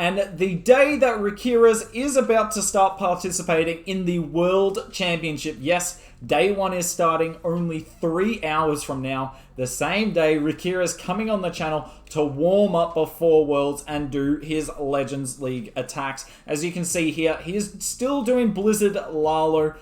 And the day that Riqirez is about to start participating in the World Championship. Yes, day 1 is starting only 3 hours from now. The same day, Riqirez coming on the channel to warm up before Worlds and do his Legends League attacks. As you can see here, he is still doing Blizzard Lalo.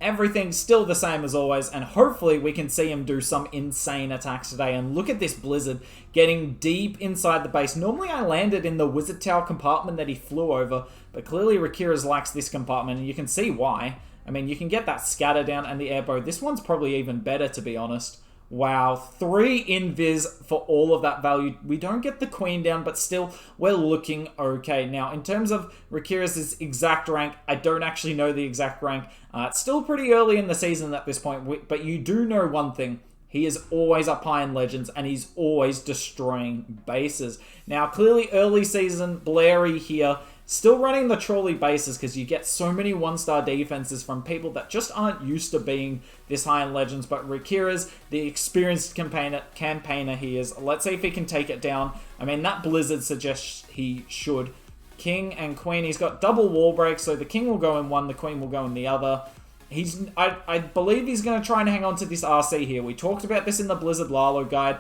Everything's still the same as always, and hopefully we can see him do some insane attacks today. And look at this Blizzard getting deep inside the base. Normally I landed in the Wizard Tower compartment that he flew over, but clearly Riqirez likes this compartment, and you can see why. I mean, you can get that scatter down and the airbow. This one's probably even better, to be honest. Wow, 3 invis for all of that value. We don't get the queen down, but still, we're looking okay. Now, in terms of Riqirez's exact rank, I don't actually know the exact rank. It's still pretty early in the season at this point, but you do know one thing. He is always up high in Legends, and he's always destroying bases. Now, clearly early season, Blairy here, still running the trolley bases because you get so many 1-star defenses from people that just aren't used to being this high in Legends. But Riqirez, the experienced campaigner he is, let's see if he can take it down. I mean, that Blizzard suggests he should. King and Queen, he's got double wall break, so the King will go in one, the Queen will go in the other. I believe he's going to try and hang on to this RC here. We talked about this in the Blizzard Lalo guide.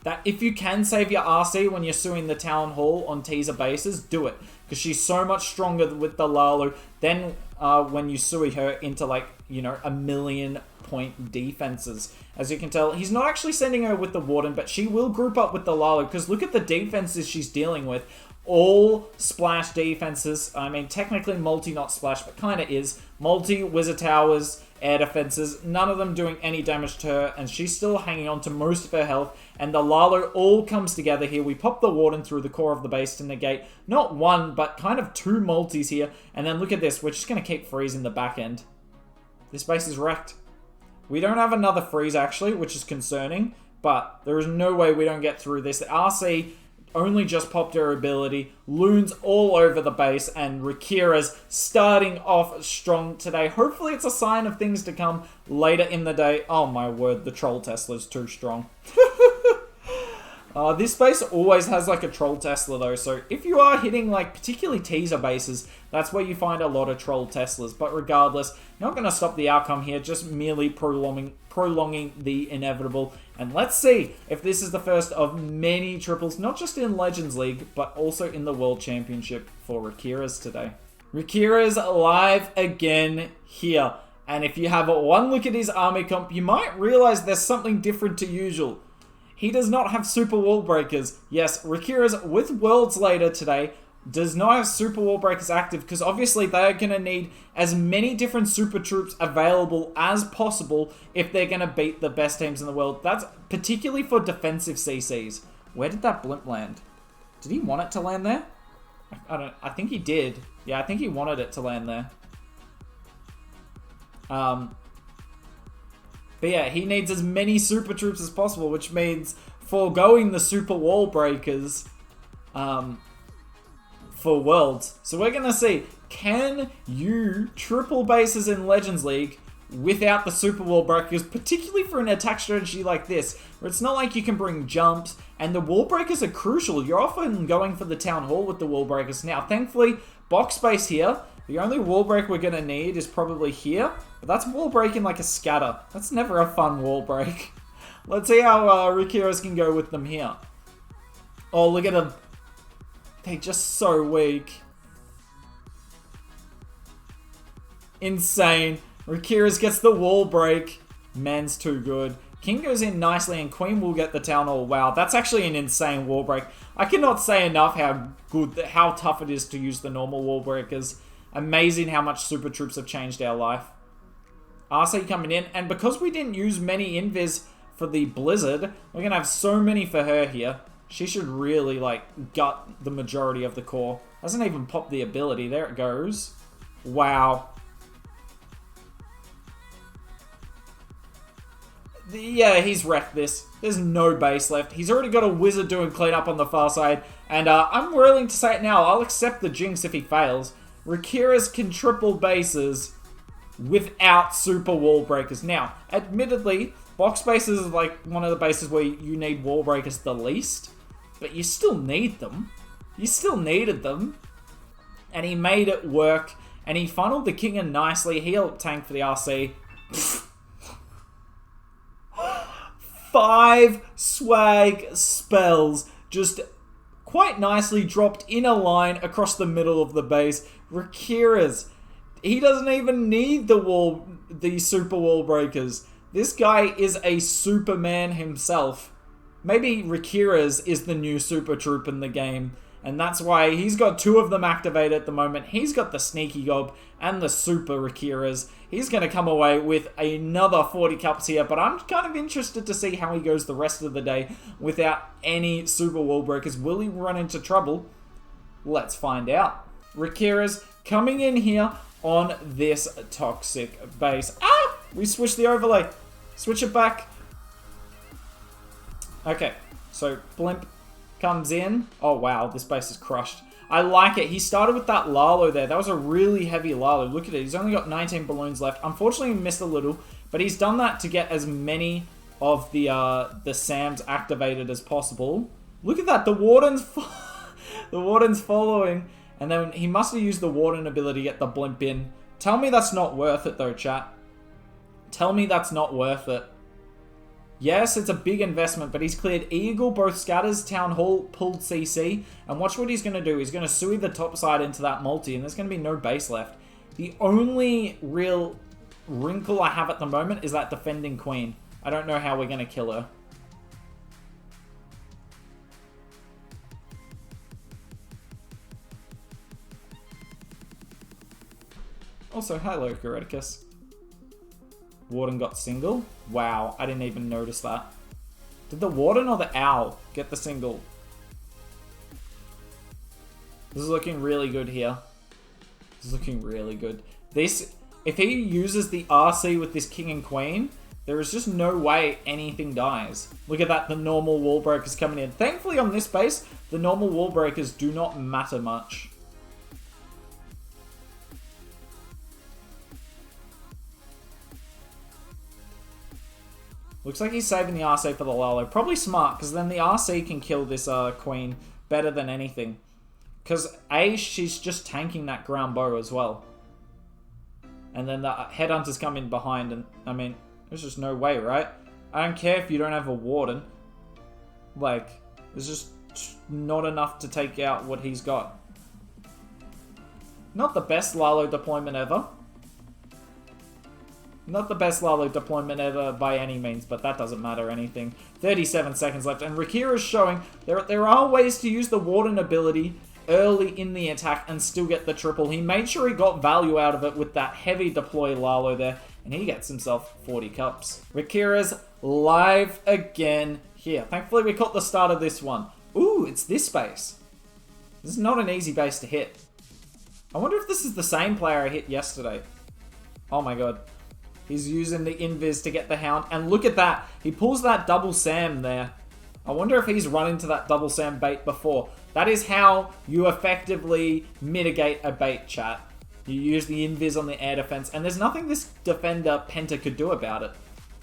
That if you can save your RC when you're suing the Town Hall on teaser bases, do it. Because she's so much stronger with the Lalo than when you sui her into, like, you know, 1,000,000 point defenses. As you can tell, he's not actually sending her with the Warden, but she will group up with the Lalo. Because look at the defenses she's dealing with. All splash defenses. I mean, technically multi, not splash, but kind of is. Multi, Wizard Towers, air defenses, none of them doing any damage to her, and she's still hanging on to most of her health, and the Lalo all comes together here. We pop the Warden through the core of the base to negate not one, but kind of 2 multis here, and then look at this, we're just going to keep freezing the back end. This base is wrecked. We don't have another freeze actually, which is concerning, but there is no way we don't get through this. The RC only just popped her ability, loons all over the base, and Riqirez starting off strong today. Hopefully it's a sign of things to come later in the day. Oh my word, the Troll Tesla's too strong. This base always has like a Troll Tesla though, so if you are hitting like particularly teaser bases, that's where you find a lot of Troll Teslas. But regardless, not going to stop the outcome here, just merely prolonging the inevitable. And let's see if this is the first of many triples, not just in Legends League, but also in the World Championship for Riqirez today. Riqirez live again here. And if you have one look at his army comp, you might realize there's something different to usual. He does not have super wall breakers. Yes, Riqirez with Worlds later today does not have super wall breakers active because obviously they are going to need as many different super troops available as possible if they're going to beat the best teams in the world. That's particularly for defensive CCs. Where did that blimp land? Did he want it to land there? I think he did. Yeah, I think he wanted it to land there. But yeah, he needs as many super troops as possible, which means foregoing the super wall breakers for Worlds. So we're going to see, can you triple bases in Legends League without the super wall breakers, particularly for an attack strategy like this, where it's not like you can bring jumps, and the wall breakers are crucial. You're often going for the Town Hall with the wall breakers. Now, thankfully, box space here. The only wall break we're going to need is probably here. But that's wall breaking like a scatter. That's never a fun wall break. Let's see how Riqirez can go with them here. Oh, look at them. They're just so weak. Insane. Riqirez gets the wall break. Man's too good. King goes in nicely and Queen will get the Town Hall. Wow, that's actually an insane wall break. I cannot say enough how tough it is to use the normal wall breakers. Amazing how much super troops have changed our life. RC coming in, and because we didn't use many invis for the Blizzard, we're going to have so many for her here. She should really, like, gut the majority of the core. Doesn't even pop the ability. There it goes. Wow. Yeah, he's wrecked this. There's no base left. He's already got a Wizard doing cleanup on the far side, and I'm willing to say it now. I'll accept the jinx if he fails. Riqirez can triple bases without super wall breakers. Now, admittedly, box bases is like one of the bases where you need wall breakers the least. but you still need them. You still needed them. And he made it work. And he funneled the king in nicely. He helped tank for the RC. 5 swag spells just quite nicely dropped in a line across the middle of the base. Riqirez, he doesn't even need the super wall breakers. This guy is a Superman himself. Maybe Riqirez is the new super troop in the game, and that's why he's got 2 of them activated at the moment. He's got the Sneaky Gob and the Super Riqirez. He's going to come away with another 40 cups here, but I'm kind of interested to see how he goes the rest of the day without any super wall breakers. Will he run into trouble? Let's find out. Riqirez coming in here on this toxic base. Ah! We switched the overlay. Switch it back. Okay, so Blimp comes in. Oh, wow, this base is crushed. I like it. He started with that Lalo there. That was a really heavy Lalo. Look at it. He's only got 19 balloons left. Unfortunately, he missed a little, but he's done that to get as many of the SAMs activated as possible. Look at that. The Warden's the Warden's following, and then he must have used the Warden ability to get the Blimp in. Tell me that's not worth it, though, chat. Tell me that's not worth it. Yes, it's a big investment, but he's cleared Eagle, both Scatters, Town Hall, pulled CC, and watch what he's going to do. He's going to suey the top side into that multi, and there's going to be no base left. The only real wrinkle I have at the moment is that defending Queen. I don't know how we're going to kill her. Also, hello, Riqirez. Warden got single. Wow, I didn't even notice that. Did the Warden or the Owl get the single? This is looking really good here. This is looking really good. This, if he uses the RC with this King and Queen, there is just no way anything dies. Look at that, the normal wall breakers coming in. Thankfully on this base, the normal wall breakers do not matter much. Looks like he's saving the RC for the Lalo. Probably smart, because then the RC can kill this Queen better than anything. Because A, she's just tanking that ground bow as well. And then the Headhunters come in behind, and I mean, there's just no way, right? I don't care if you don't have a Warden. Like, there's just not enough to take out what he's got. Not the best Lalo deployment ever. Not the best Lalo deployment ever by any means, but that doesn't matter anything. 37 seconds left, and Riqirez is showing there are ways to use the Warden ability early in the attack and still get the triple. He made sure he got value out of it with that heavy deploy Lalo there, and he gets himself 40 cups. Riqirez live again here. Thankfully, we caught the start of this one. Ooh, it's this base. This is not an easy base to hit. I wonder if this is the same player I hit yesterday. Oh my god. He's using the invis to get the Hound. And look at that. He pulls that double Sam there. I wonder if he's run into that double Sam bait before. That is how you effectively mitigate a bait, chat. You use the invis on the air defense. And there's nothing this defender Penta could do about it.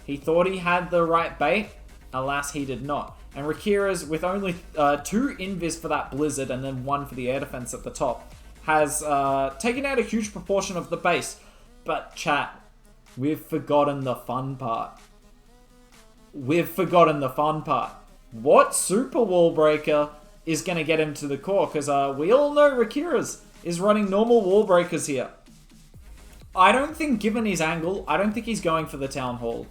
He thought he had the right bait. Alas, he did not. And Riqirez, with only 2 invis for that Blizzard and then 1 for the air defense at the top, has taken out a huge proportion of the base. But chat, we've forgotten the fun part. We've forgotten the fun part. What super wall breaker is going to get him to the core? Because we all know Riqirez is running normal wall breakers here. I don't think, given his angle, I don't think he's going for the Town Hall.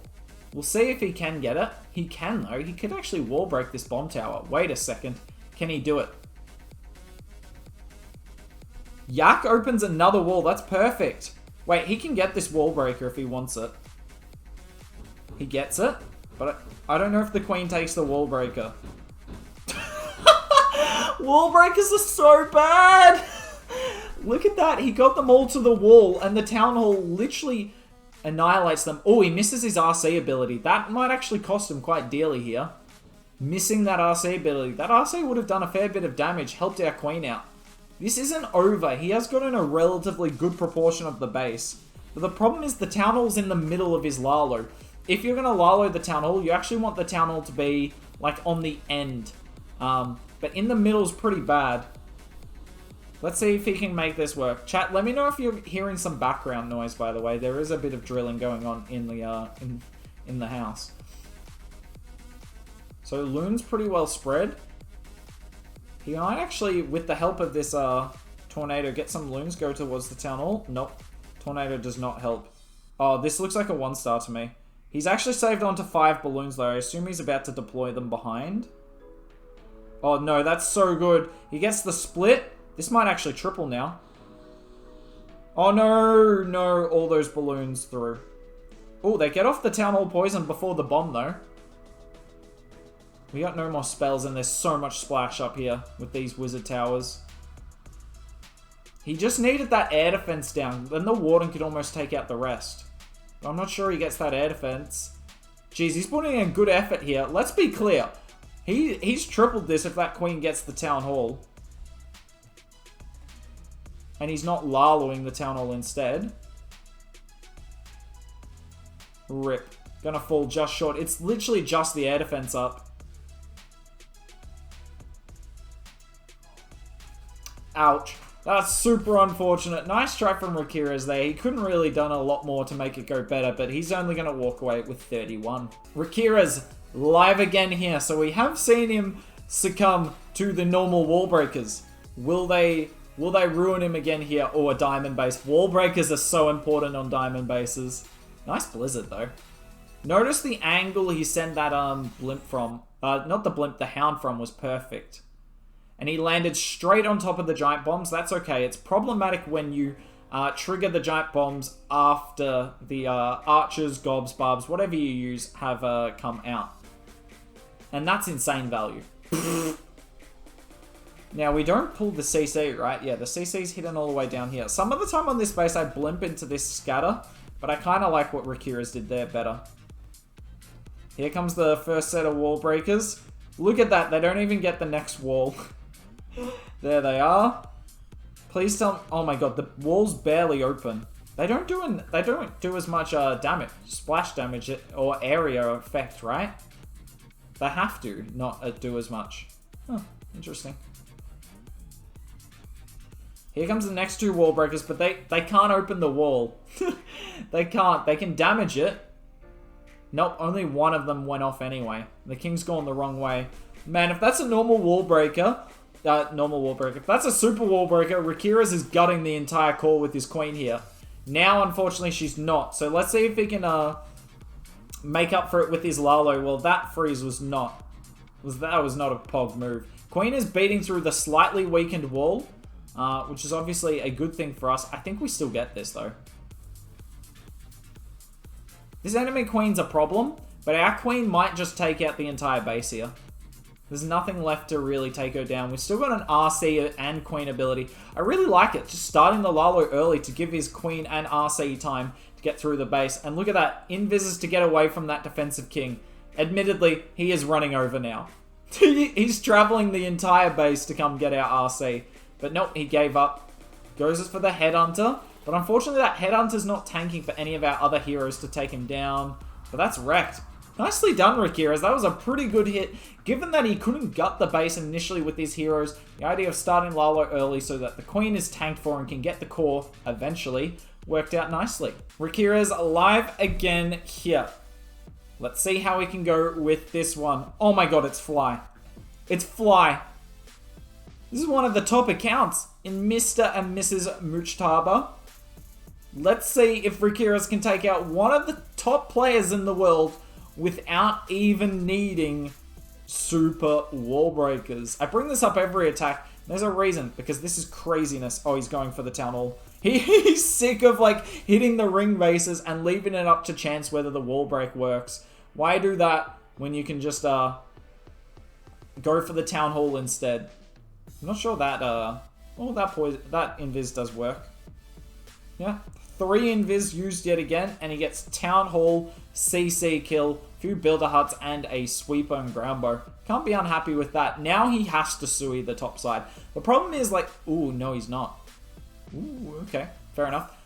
We'll see if he can get it. He can, though. He could actually wall break this bomb tower. Wait a second. Can he do it? Yak opens another wall. That's perfect. Wait, he can get this wall breaker if he wants it. He gets it, but I don't know if the Queen takes the wall breaker. Wall breakers are so bad! Look at that, he got them all to the wall, and the Town Hall literally annihilates them. Oh, he misses his RC ability. That might actually cost him quite dearly here. Missing that RC ability. That RC would have done a fair bit of damage, helped our Queen out. This isn't over. He has gotten a relatively good proportion of the base. But the problem is the Town Hall's in the middle of his Lalo. If you're going to Lalo the Town Hall, you actually want the Town Hall to be like on the end. But in the middle's pretty bad. Let's see if he can make this work. Chat, let me know if you're hearing some background noise, by the way. There is a bit of drilling going on in the in the house. So Loon's pretty well spread. He might actually, with the help of this tornado, get some Loons go towards the town hall. Nope. Tornado does not help. Oh, this looks like a 1-star to me. He's actually saved onto 5 balloons, though. I assume he's about to deploy them behind. Oh, no, that's so good. He gets the split. This might actually triple now. Oh, no, no, all those balloons through. Oh, they get off the town hall poison before the bomb, though. We got no more spells, and there's so much splash up here with these wizard towers. He just needed that air defense down. Then the warden could almost take out the rest. But I'm not sure he gets that air defense. Jeez, he's putting in good effort here. Let's be clear. He's tripled this if that queen gets the town hall. And he's not Laluing the town hall instead. Rip. Gonna fall just short. It's literally just the air defense up. Ouch. That's super unfortunate. Nice try from Riqirez there. He couldn't really done a lot more to make it go better, but he's only going to walk away with 31. Riqirez live again here. So we have seen him succumb to the normal Wallbreakers. Will they ruin him again here, or a diamond base? Wallbreakers are so important on diamond bases. Nice blizzard though. Notice the angle he sent that blimp from. Not the blimp, the hound from was perfect. And he landed straight on top of the giant bombs. That's okay. It's problematic when you trigger the giant bombs after the archers, gobs, barbs, whatever you use have come out. And that's insane value. Now, we don't pull the CC, right? Yeah, the CC's hidden all the way down here. Some of the time on this base, I blimp into this scatter, but I kind of like what Riqirez did there better. Here comes the first set of wall breakers. Look at that. They don't even get the next wall. There they are. Please tell me. Oh my god, the wall's barely open. They don't do as much damage, splash damage or area effect, right? They have to not do as much. Huh, interesting. Here comes the next 2 wall breakers, but they can't open the wall. They can't. They can damage it. Nope, only one of them went off anyway. The king's gone the wrong way. Man, if that's a normal wall breaker, if that's a super wall breaker, Riqirez is gutting the entire core with his queen here. Now, unfortunately, she's not. So let's see if he can make up for it with his Lalo. Well, that freeze was not. That was not a pog move. Queen is beating through the slightly weakened wall, which is obviously a good thing for us. I think we still get this, though. This enemy queen's a problem, but our queen might just take out the entire base here. There's nothing left to really take her down. We've still got an RC and queen ability. I really like it. Just starting the Lalo early to give his queen and RC time to get through the base. And look at that. Invises to get away from that defensive king. Admittedly, he is running over now. He's traveling the entire base to come get our RC. But nope, he gave up. Goes for the headhunter. But unfortunately, that headhunter's not tanking for any of our other heroes to take him down. But that's wrecked. Nicely done, Riqirez. That was a pretty good hit. Given that he couldn't gut the base initially with these heroes, the idea of starting Lalo early so that the queen is tanked for and can get the core eventually worked out nicely. Riqirez alive again here. Let's see how we can go with this one. Oh my god, it's Fly. It's Fly. This is one of the top accounts in Mr. and Mrs. Muchtaba. Let's see if Riqirez can take out one of the top players in the world without even needing super wall breakers. I bring this up every attack. There's a reason, because this is craziness. Oh, he's going for the town hall. He's sick of like hitting the ring bases and leaving it up to chance whether the wall break works. Why do that when you can just go for the town hall instead? I'm not sure that that invis does work. Yeah. 3 invis used yet again, and he gets Town Hall, CC kill, few builder huts, and a sweeper and ground bow. Can't be unhappy with that. Now he has to suey the top side. The problem is like, ooh, no he's not. Ooh, okay, fair enough.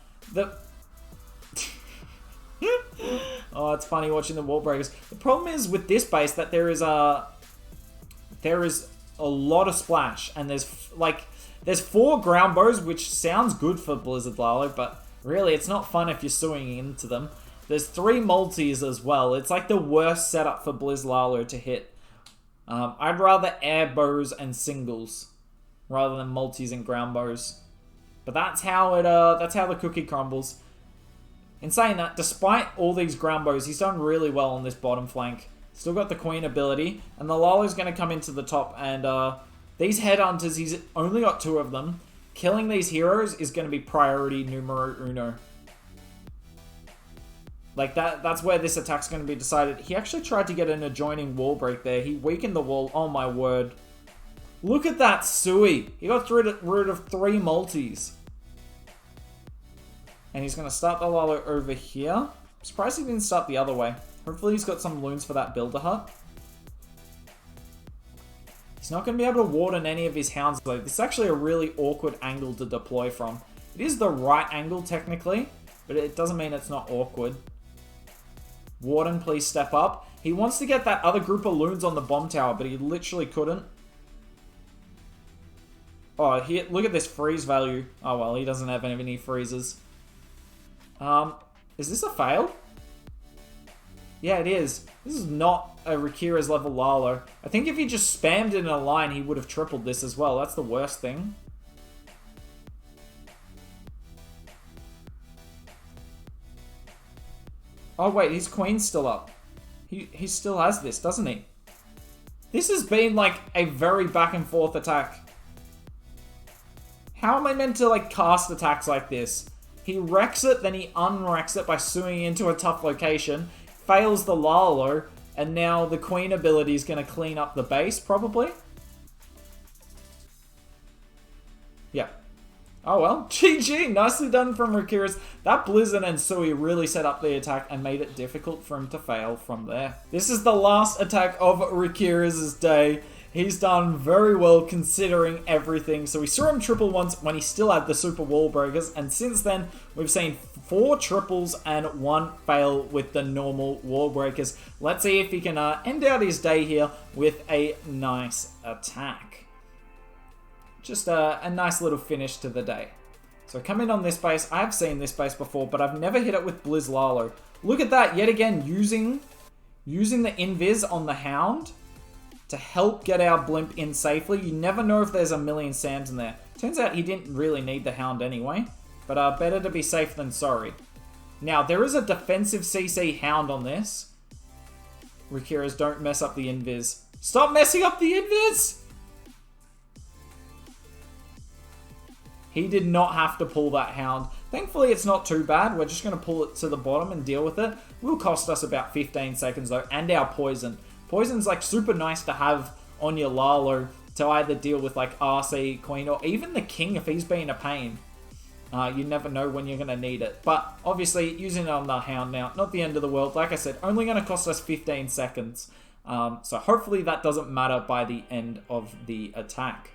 Oh, it's funny watching the wall breakers. The problem is with this base that there is a lot of splash. And there's 4 ground bows, which sounds good for Blizzard Lalo, but really it's not fun if you're suing into them. There's 3 multis as well. It's like the worst setup for Blizz Lalo to hit. I'd rather air bows and singles rather than multis and ground bows. But that's how the cookie crumbles. In saying that, despite all these ground bows, he's done really well on this bottom flank. Still got the Queen ability, and the Lalo's going to come into the top, and these headhunters, he's only got 2 of them. Killing these heroes is going to be priority numero uno. Like, that's where this attack's going to be decided. He actually tried to get an adjoining wall break there. He weakened the wall. Oh, my word. Look at that sooo. He got rid of 3 multis. And he's going to start the Lalo over here. I'm surprised he didn't start the other way. Hopefully he's got some loons for that builder hut. He's not going to be able to warden any of his hounds though. This is actually a really awkward angle to deploy from. It is the right angle technically, but it doesn't mean it's not awkward. Warden, please step up. He wants to get that other group of loons on the bomb tower, but he literally couldn't. Oh, look at this freeze value. Oh well, he doesn't have any freezes. Is this a fail? Yeah, it is. This is not a Riqirez level Lalo. I think if he just spammed it in a line, he would have tripled this as well. That's the worst thing. Oh wait, his queen's still up. He still has this, doesn't he? This has been like a very back and forth attack. How am I meant to like cast attacks like this? He wrecks it, then he unwrecks it by suing into a tough location, fails the Lalo, and now the Queen ability is going to clean up the base, probably? Yeah. Oh well, GG, nicely done from Riqirez. That Blizzard and sooo really set up the attack and made it difficult for him to fail from there. This is the last attack of Riqirez's day. He's done very well considering everything. So we saw him triple once when he still had the super wall breakers, and since then we've seen 4 triples and 1 fail with the normal wall breakers. Let's see if he can end out his day here with a nice attack. Just a nice little finish to the day. So come in on this base. I've seen this base before, but I've never hit it with Blizz Lalo. Look at that, yet again, using the invis on the Hound to help get our blimp in safely. You never know if there's a million Sams in there. Turns out he didn't really need the Hound anyway, but better to be safe than sorry. Now, there is a defensive CC Hound on this. Riqirez, don't mess up the invis. Stop messing up the invis! He did not have to pull that Hound. Thankfully, it's not too bad. We're just going to pull it to the bottom and deal with it. It will cost us about 15 seconds though, and our poison. Poison's like super nice to have on your Lalo to either deal with like RC, Queen, or even the King if he's being a pain. You never know when you're going to need it. But obviously, using it on the Hound now, not the end of the world. Like I said, only going to cost us 15 seconds. So hopefully that doesn't matter by the end of the attack.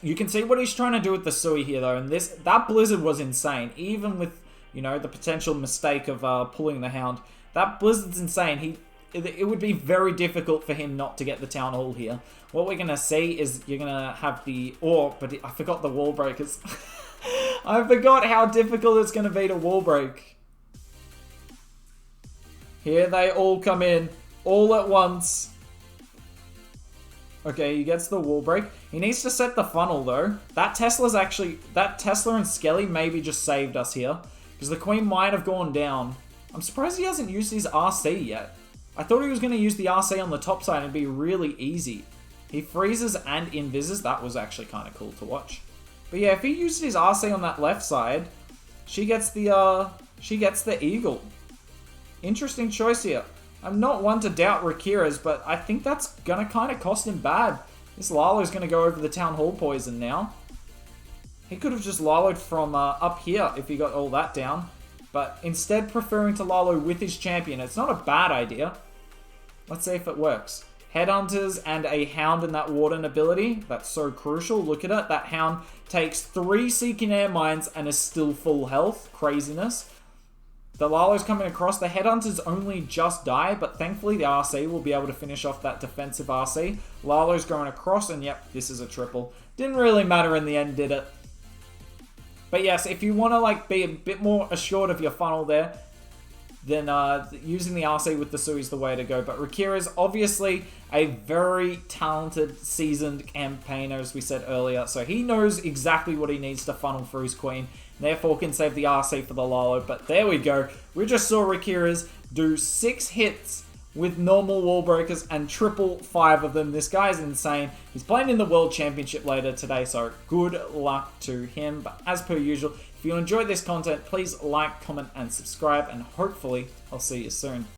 You can see what he's trying to do with the sooo here though, and that Blizzard was insane. Even with, you know, the potential mistake of pulling the Hound, that Blizzard's insane. It would be very difficult for him not to get the Town Hall here. What we're going to see is you're going to have the... Oh, but I forgot the wall breakers. I forgot how difficult it's going to be to wall break. Here they all come in, all at once. Okay, he gets the wall break. He needs to set the funnel though. That Tesla and Skelly maybe just saved us here, because the Queen might have gone down. I'm surprised he hasn't used his RC yet. I thought he was going to use the RC on the top side and be really easy. He freezes and invises. That was actually kind of cool to watch. But yeah, if he used his RC on that left side, she gets the eagle. Interesting choice here. I'm not one to doubt Riqirez, but I think that's going to kind of cost him bad. This Lalo's going to go over the Town Hall poison now. He could have just Lalo'd from up here if he got all that down. But instead preferring to Lalo with his champion. It's not a bad idea. Let's see if it works. Headhunters and a Hound in that Warden ability. That's so crucial. Look at it. That Hound takes 3 Seeking Air Mines and is still full health. Craziness. The Lalo's coming across. The Headhunters only just die, but thankfully the RC will be able to finish off that defensive RC. Lalo's going across, and yep, this is a triple. Didn't really matter in the end, did it? But yes, if you want to like be a bit more assured of your funnel there, then using the RC with the sooo is the way to go. But Riqirez, obviously a very talented, seasoned campaigner, as we said earlier. So he knows exactly what he needs to funnel for his queen. Therefore can save the RC for the Lalo. But there we go. We just saw Riqirez do 6 hits with normal Wallbreakers and triple 5 of them. This guy's insane. He's playing in the World Championship later today, so good luck to him. But as per usual, if you enjoyed this content, please like, comment, and subscribe, and hopefully I'll see you soon.